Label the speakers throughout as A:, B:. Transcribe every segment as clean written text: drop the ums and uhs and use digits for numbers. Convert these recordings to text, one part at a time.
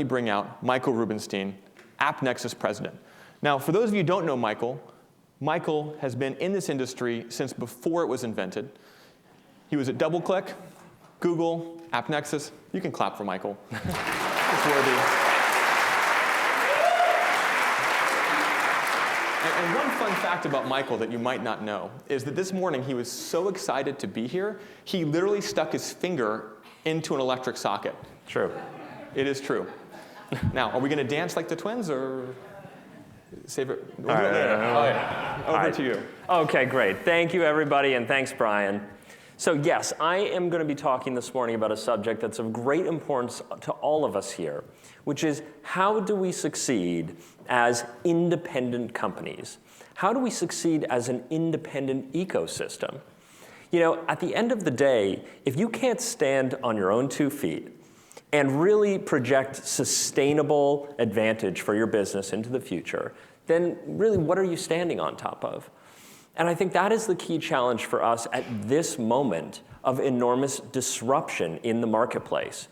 A: me bring out Michael Rubenstein, AppNexus president. Now, for those of you who don't know Michael, Michael has been in this industry since before it was invented. He was at DoubleClick, Google, AppNexus. You can clap for Michael. It's worthy. And one fun fact about Michael that you might not know is that this morning he was so excited to be here, he literally stuck his finger into an electric socket.
B: True.
A: It is true. Now, are we going to dance like the twins, or save it? We'll do it later. Over to you.
B: Okay, great. Thank you, everybody, and thanks, Brian. So yes, I am going to be talking this morning about a subject that's of great importance to all of us here, which is how do we succeed as independent companies? How do we succeed as an independent ecosystem? You know, at the end of the day, if you can't stand on your own 2 feet and really project sustainable advantage for your business into the future, then really what are you standing on top of? And I think that is the key challenge for us at this moment of enormous disruption in the marketplace.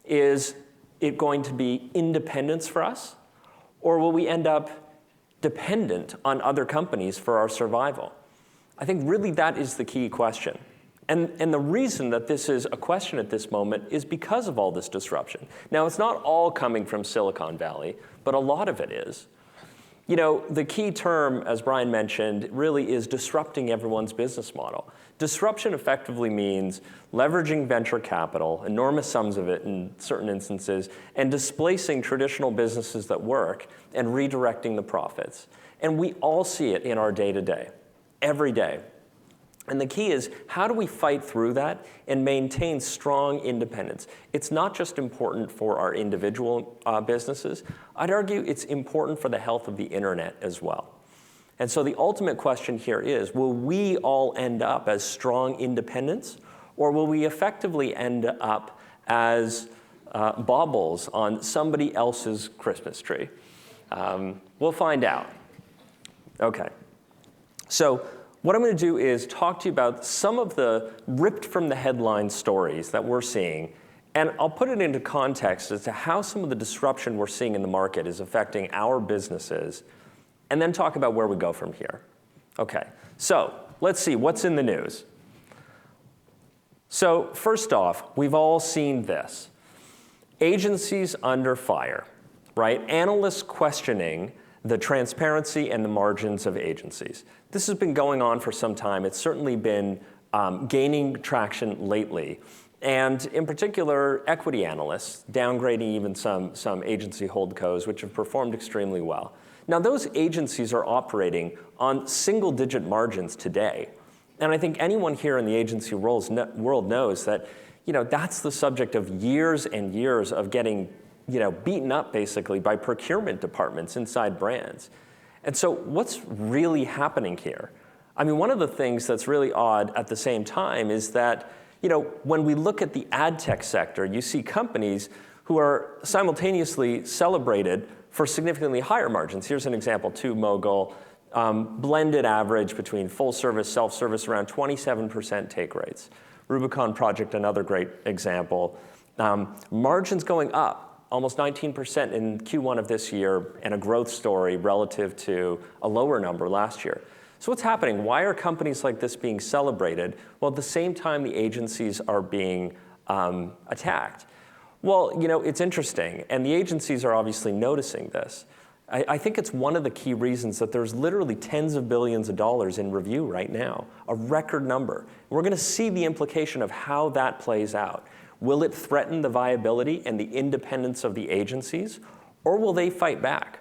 B: Is it going to be independence for us, or will we end up dependent on other companies for our survival? I think really that is the key question. And the reason that this is a question at this moment is because of all this disruption. Now, it's not all coming from Silicon Valley, but a lot of it is. You know, the key term, as Brian mentioned, really is disrupting everyone's business model. Disruption effectively means leveraging venture capital, enormous sums of it in certain instances, and displacing traditional businesses that work and redirecting the profits. And we all see it in our day-to-day, every day. And the key is, how do we fight through that and maintain strong independence? It's not just important for our individual businesses. I'd argue it's important for the health of the internet as well. And so the ultimate question here is, will we all end up as strong independents, or will we effectively end up as baubles on somebody else's Christmas tree? We'll find out. Okay. So what I'm going to do is talk to you about some of the ripped from the headline stories that we're seeing, and I'll put it into context as to how some of the disruption we're seeing in the market is affecting our businesses, and then talk about where we go from here. Okay, so let's see what's in the news. So first off, we've all seen this. Agencies under fire, right? Analysts questioning the transparency and the margins of agencies. This has been going on for some time. It's certainly been gaining traction lately. And in particular, equity analysts downgrading even some agency holdcos, which have performed extremely well. Now, those agencies are operating on single-digit margins today. And I think anyone here in the agency world knows that, you know, that's the subject of years and years of getting, you know, beaten up basically by procurement departments inside brands. And so what's really happening here? I mean, one of the things that's really odd at the same time is that, you know, when we look at the ad tech sector, you see companies who are simultaneously celebrated for significantly higher margins. Here's an example, TubeMogul, blended average between full service, self-service, around 27% take rates. Rubicon Project, another great example. Margins going up, almost 19% in Q1 of this year, and a growth story relative to a lower number last year. So what's happening? Why are companies like this being celebrated while at the same time the agencies are being attacked? Well, you know, it's interesting, and the agencies are obviously noticing this. I think it's one of the key reasons that there's literally tens of billions of dollars in review right now, a record number. We're going to see the implication of how that plays out. Will it threaten the viability and the independence of the agencies, or will they fight back?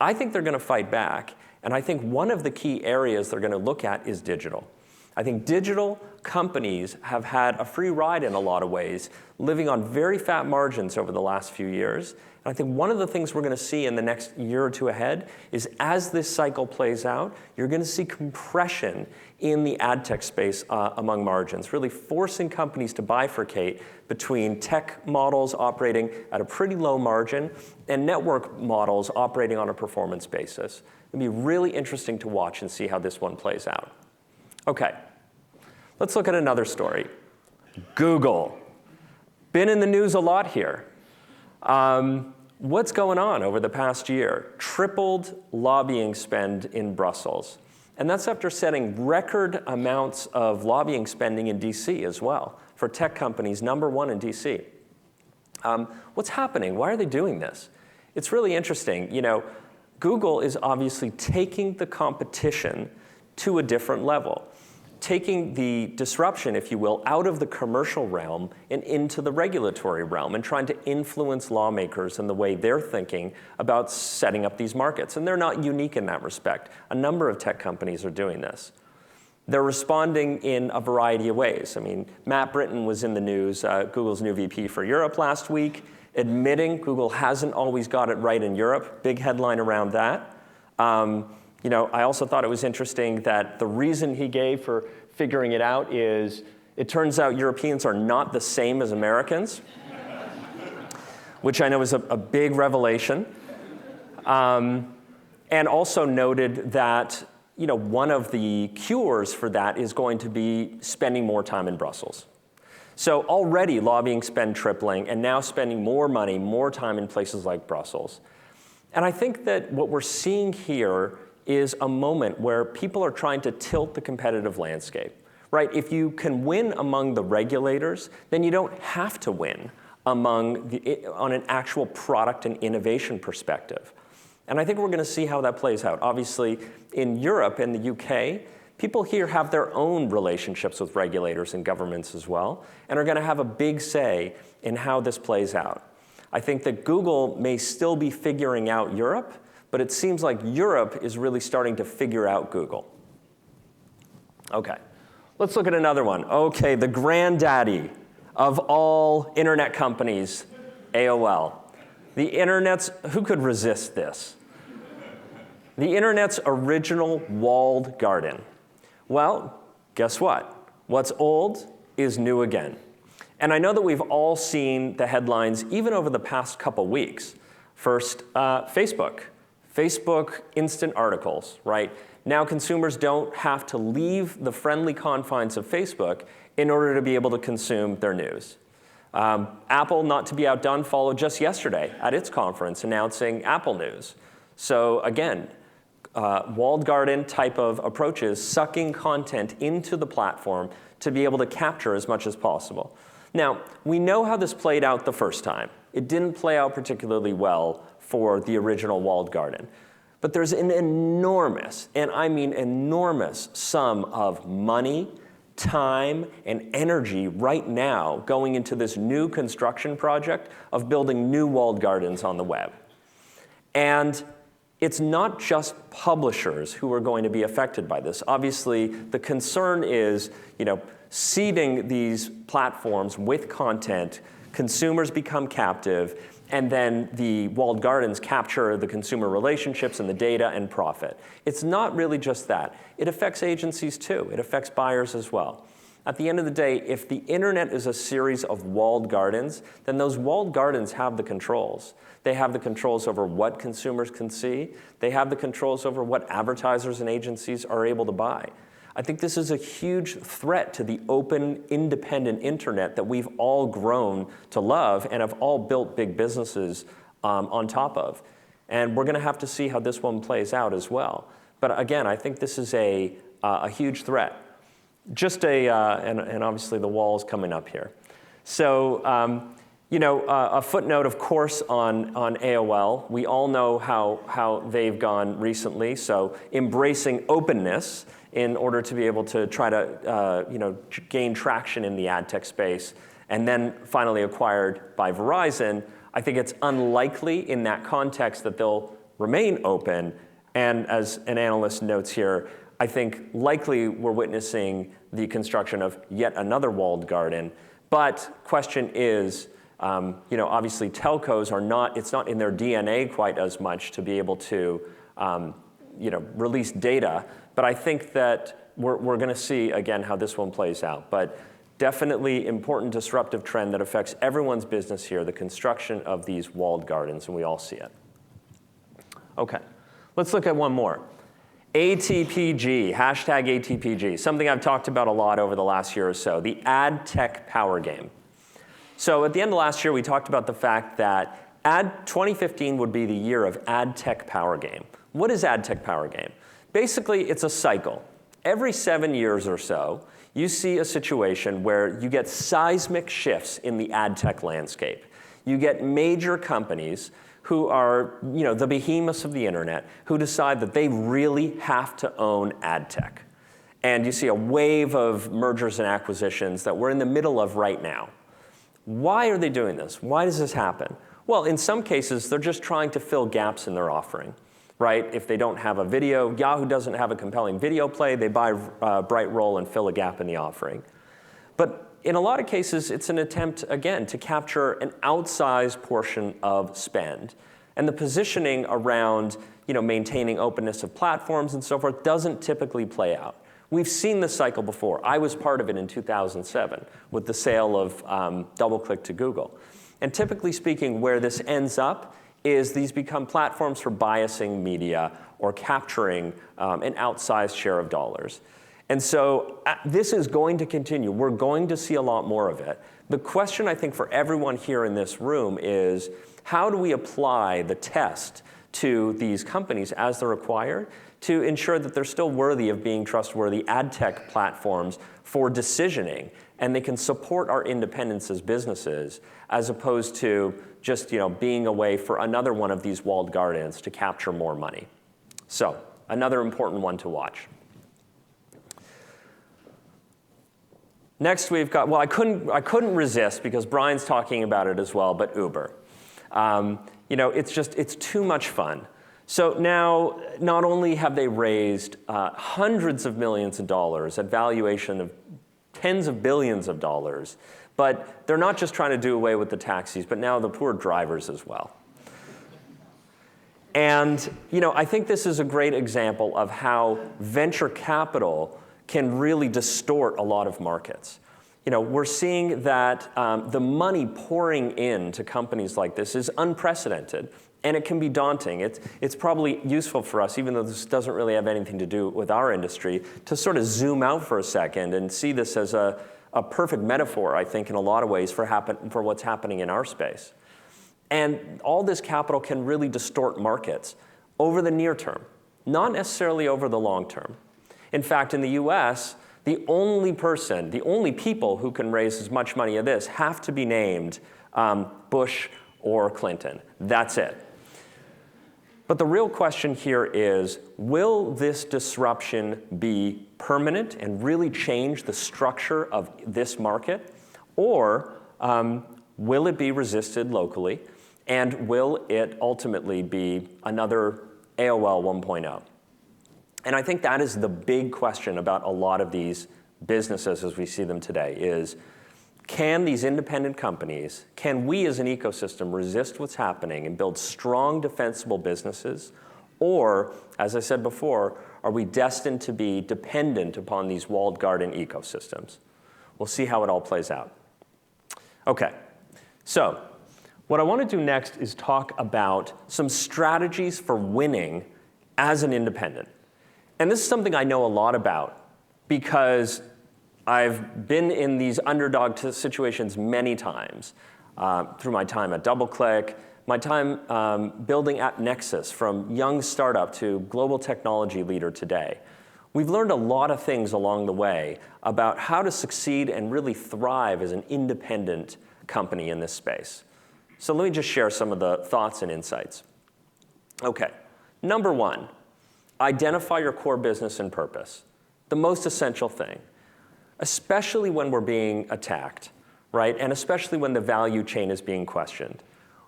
B: I think they're going to fight back, and I think one of the key areas they're going to look at is digital. I think digital companies have had a free ride in a lot of ways, living on very fat margins over the last few years. And I think one of the things we're going to see in the next year or two ahead is as this cycle plays out, you're going to see compression in the ad tech space among margins, really forcing companies to bifurcate between tech models operating at a pretty low margin and network models operating on a performance basis. It'll be really interesting to watch and see how this one plays out. Okay, let's look at another story. Google. Been in the news a lot here. What's going on over the past year? Tripled lobbying spend in Brussels. And that's after setting record amounts of lobbying spending in DC as well, for tech companies, #1 in DC. What's happening? Why are they doing this? It's really interesting. Google is obviously taking the competition to a different level, taking the disruption, if you will, out of the commercial realm and into the regulatory realm, and trying to influence lawmakers in the way they're thinking about setting up these markets. And they're not unique in that respect. A number of tech companies are doing this. They're responding in a variety of ways. I mean, Matt Britton was in the news, Google's new VP for Europe last week, admitting Google hasn't always got it right in Europe. Big headline around that. I also thought it was interesting that the reason he gave for figuring it out is it turns out Europeans are not the same as Americans, which I know is a big revelation. And also noted that one of the cures for that is going to be spending more time in Brussels. So already lobbying spend tripling, and now spending more money, more time in places like Brussels. And I think that what we're seeing here is a moment where people are trying to tilt the competitive landscape, right? If you can win among the regulators, then you don't have to win on an actual product and innovation perspective. And I think we're going to see how that plays out. Obviously, in Europe and the UK, people here have their own relationships with regulators and governments as well, and are going to have a big say in how this plays out. I think that Google may still be figuring out Europe, but it seems like Europe is really starting to figure out Google. Okay, let's look at another one. Okay, the granddaddy of all internet companies, AOL. The internet's, who could resist this? The internet's original walled garden. Well, guess what? What's old is new again. And I know that we've all seen the headlines, even over the past couple weeks. First, Facebook. Facebook instant articles, right? Now consumers don't have to leave the friendly confines of Facebook in order to be able to consume their news. Apple, not to be outdone, followed just yesterday at its conference announcing Apple News. So again, walled garden type of approaches, sucking content into the platform to be able to capture as much as possible. Now, we know how this played out the first time. It didn't play out particularly well for the original walled garden. But there's an enormous, and I mean enormous, sum of money, time, and energy right now going into this new construction project of building new walled gardens on the web. And it's not just publishers who are going to be affected by this. Obviously, the concern is, seeding these platforms with content, consumers become captive, and then the walled gardens capture the consumer relationships and the data and profit. It's not really just that. It affects agencies too. It affects buyers as well. At the end of the day, if the internet is a series of walled gardens, then those walled gardens have the controls. They have the controls over what consumers can see. They have the controls over what advertisers and agencies are able to buy. I think this is a huge threat to the open, independent internet that we've all grown to love and have all built big businesses on top of. And we're going to have to see how this one plays out as well. But again, I think this is a huge threat. Just and obviously the wall's coming up here. So, a footnote, of course, on AOL. We all know how they've gone recently. So embracing openness in order to be able to try to gain traction in the ad tech space, and then finally acquired by Verizon. I think it's unlikely in that context that they'll remain open. And as an analyst notes here, I think likely we're witnessing the construction of yet another walled garden. But question is, obviously telcos are not, it's not in their DNA quite as much to be able to release data. But I think that we're going to see, again, how this one plays out. But definitely important disruptive trend that affects everyone's business here, the construction of these walled gardens, and we all see it. Okay, let's look at one more. ATPG, hashtag ATPG, something I've talked about a lot over the last year or so, the ad tech power game. So at the end of last year, we talked about the fact that 2015 would be the year of ad tech power game. What is ad tech power game? Basically, it's a cycle. Every 7 years or so, you see a situation where you get seismic shifts in the ad tech landscape. You get major companies who are the behemoths of the internet who decide that they really have to own ad tech. And you see a wave of mergers and acquisitions that we're in the middle of right now. Why are they doing this? Why does this happen? Well, in some cases, they're just trying to fill gaps in their offering, right? If they don't have a video, Yahoo doesn't have a compelling video play, they buy Brightroll and fill a gap in the offering. But in a lot of cases, it's an attempt, again, to capture an outsized portion of spend. And the positioning around maintaining openness of platforms and so forth doesn't typically play out. We've seen this cycle before. I was part of it in 2007 with the sale of DoubleClick to Google. And typically speaking, where this ends up is these become platforms for biasing media or capturing an outsized share of dollars. And so this is going to continue. We're going to see a lot more of it. The question, I think, for everyone here in this room is, how do we apply the test to these companies as they're acquired to ensure that they're still worthy of being trustworthy ad tech platforms for decisioning, and they can support our independence as businesses, as opposed to just being a way for another one of these walled gardens to capture more money. So another important one to watch. Next we've got, well, I couldn't resist because Brian's talking about it as well, but Uber. It's too much fun. So now, not only have they raised hundreds of millions of dollars at valuation of tens of billions of dollars, but they're not just trying to do away with the taxis, but now the poor drivers as well. And I think this is a great example of how venture capital can really distort a lot of markets. We're seeing that the money pouring into companies like this is unprecedented, and it can be daunting. It's probably useful for us, even though this doesn't really have anything to do with our industry, to sort of zoom out for a second and see this as a perfect metaphor, I think, in a lot of ways for what's happening in our space. And all this capital can really distort markets over the near term, not necessarily over the long term. In fact, in the US, the only people who can raise as much money as this have to be named Bush or Clinton. That's it. But the real question here is, will this disruption be permanent and really change the structure of this market? Or will it be resisted locally? And will it ultimately be another AOL 1.0? And I think that is the big question about a lot of these businesses as we see them today is, can these independent companies, can we as an ecosystem resist what's happening and build strong, defensible businesses? Or, as I said before, are we destined to be dependent upon these walled garden ecosystems? We'll see how it all plays out. Okay, so what I want to do next is talk about some strategies for winning as an independent. And this is something I know a lot about because I've been in these underdog situations many times through my time at DoubleClick, my time building AppNexus from young startup to global technology leader today. We've learned a lot of things along the way about how to succeed and really thrive as an independent company in this space. So let me just share some of the thoughts and insights. Okay, number one, identify your core business and purpose, the most essential thing. Especially when we're being attacked, right? And especially when the value chain is being questioned.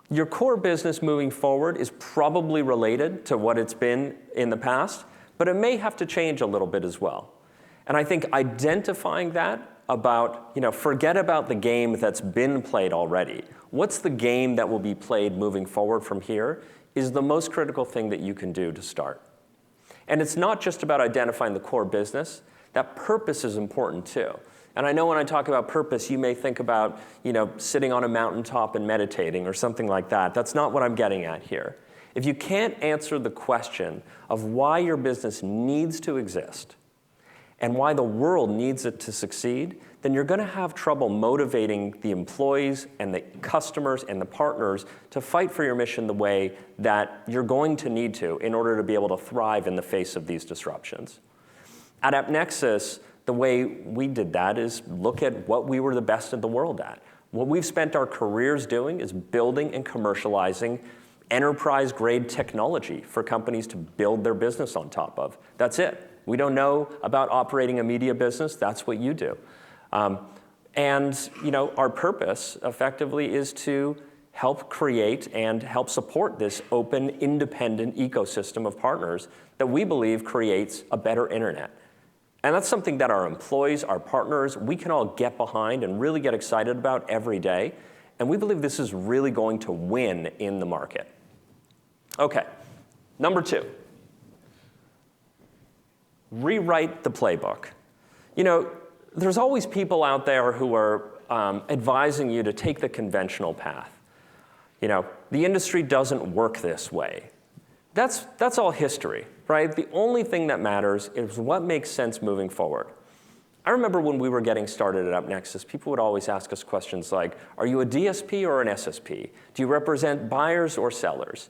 B: Your core business moving forward is probably related to what it's been in the past, but it may have to change a little bit as well. And I think identifying that about, forget about the game that's been played already. What's the game that will be played moving forward from here is the most critical thing that you can do to start. And it's not just about identifying the core business. That purpose is important too. And I know when I talk about purpose, you may think about, sitting on a mountaintop and meditating or something like that. That's not what I'm getting at here. If you can't answer the question of why your business needs to exist and why the world needs it to succeed, then you're going to have trouble motivating the employees and the customers and the partners to fight for your mission the way that you're going to need to in order to be able to thrive in the face of these disruptions. At AppNexus, the way we did that is look at what we were the best in the world at. What we've spent our careers doing is building and commercializing enterprise-grade technology for companies to build their business on top of. That's it. We don't know about operating a media business. That's what you do. And our purpose, effectively, is to help create and help support this open, independent ecosystem of partners that we believe creates a better internet. And that's something that our employees, our partners, we can all get behind and really get excited about every day. And we believe this is really going to win in the market. OK, number 2. Rewrite the playbook. There's always people out there who are advising you to take the conventional path. The industry doesn't work this way. That's all history, right? The only thing that matters is what makes sense moving forward. I remember when we were getting started at AppNexus, people would always ask us questions like, are you a DSP or an SSP? Do you represent buyers or sellers?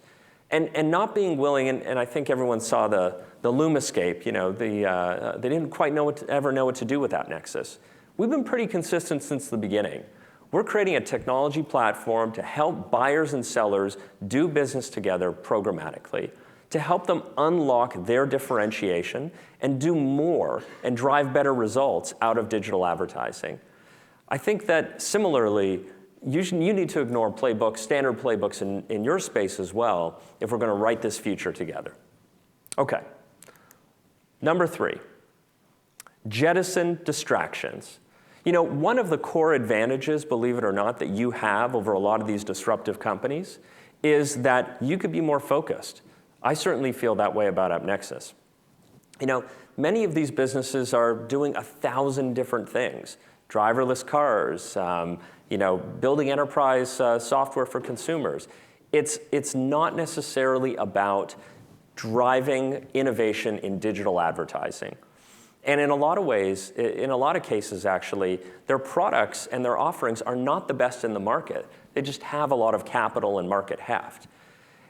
B: And not being willing, and I think everyone saw the Lumascape, they didn't quite ever know what to do with AppNexus. We've been pretty consistent since the beginning. We're creating a technology platform to help buyers and sellers do business together programmatically, to help them unlock their differentiation and do more and drive better results out of digital advertising. I think that similarly, you need to ignore playbooks, standard playbooks in your space as well, if we're going to write this future together. OK. Number 3, jettison distractions. One of the core advantages, believe it or not, that you have over a lot of these disruptive companies is that you could be more focused. I certainly feel that way about AppNexus. Many of these businesses are doing 1,000 different things. Driverless cars, building enterprise software for consumers. It's not necessarily about driving innovation in digital advertising. And in a lot of ways, in a lot of cases, actually, their products and their offerings are not the best in the market. They just have a lot of capital and market heft.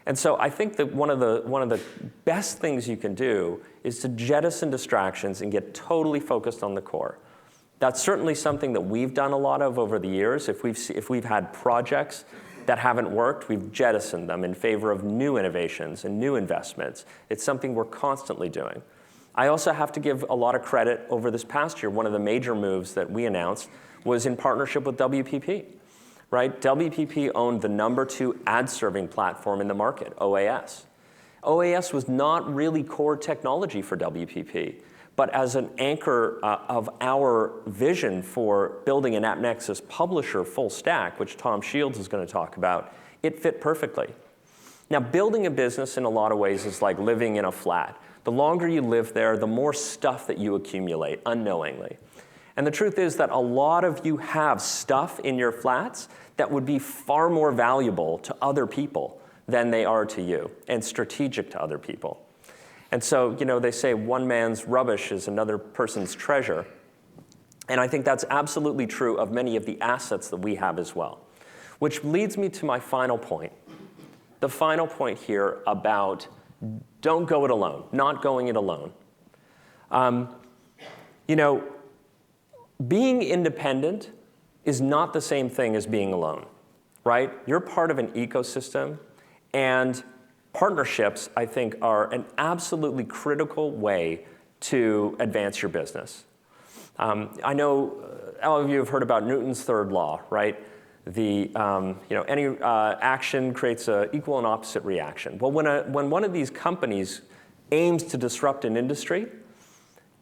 B: And so I think that one of the best things you can do is to jettison distractions and get totally focused on the core. That's certainly something that we've done a lot of over the years. If we've had projects that haven't worked, we've jettisoned them in favor of new innovations and new investments. It's something we're constantly doing. I also have to give a lot of credit over this past year. One of the major moves that we announced was in partnership with WPP. Right? WPP owned the number 2 ad-serving platform in the market, OAS. OAS was not really core technology for WPP, but as an anchor of our vision for building an AppNexus publisher full stack, which Tom Shields is going to talk about, it fit perfectly. Now, building a business in a lot of ways is like living in a flat. The longer you live there, the more stuff that you accumulate unknowingly. And the truth is that a lot of you have stuff in your flats that would be far more valuable to other people than they are to you, and strategic to other people. And so, they say one man's rubbish is another person's treasure. And I think that's absolutely true of many of the assets that we have as well. Which leads me to my final point. The final point here about don't go it alone, not going it alone. Being independent is not the same thing as being alone, right? You're part of an ecosystem, and partnerships, I think, are an absolutely critical way to advance your business. I know all of you have heard about Newton's third law, right? Any action creates an equal and opposite reaction. Well, when one of these companies aims to disrupt an industry,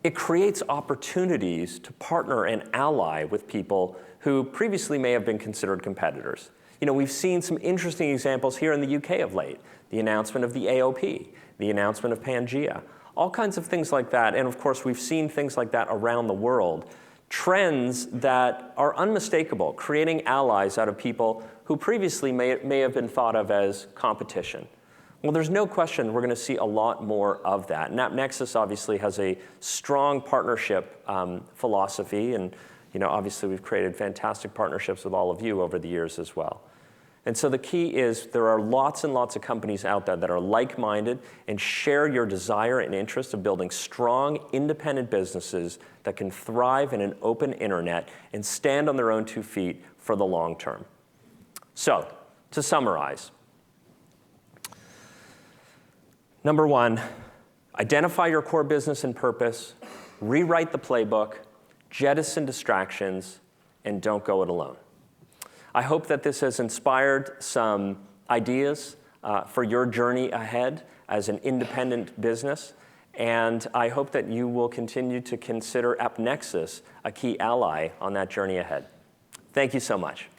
B: it creates opportunities to partner and ally with people who previously may have been considered competitors. We've seen some interesting examples here in the UK of late. The announcement of the AOP, the announcement of Pangea, all kinds of things like that. And of course, we've seen things like that around the world. Trends that are unmistakable, creating allies out of people who previously may have been thought of as competition. Well, there's no question we're going to see a lot more of that. And AppNexus obviously has a strong partnership philosophy. And obviously we've created fantastic partnerships with all of you over the years as well. And so the key is there are lots and lots of companies out there that are like-minded and share your desire and interest of building strong, independent businesses that can thrive in an open internet and stand on their own 2 feet for the long term. So, to summarize, number 1, identify your core business and purpose, rewrite the playbook, jettison distractions, and don't go it alone. I hope that this has inspired some ideas for your journey ahead as an independent business, and I hope that you will continue to consider AppNexus a key ally on that journey ahead. Thank you so much.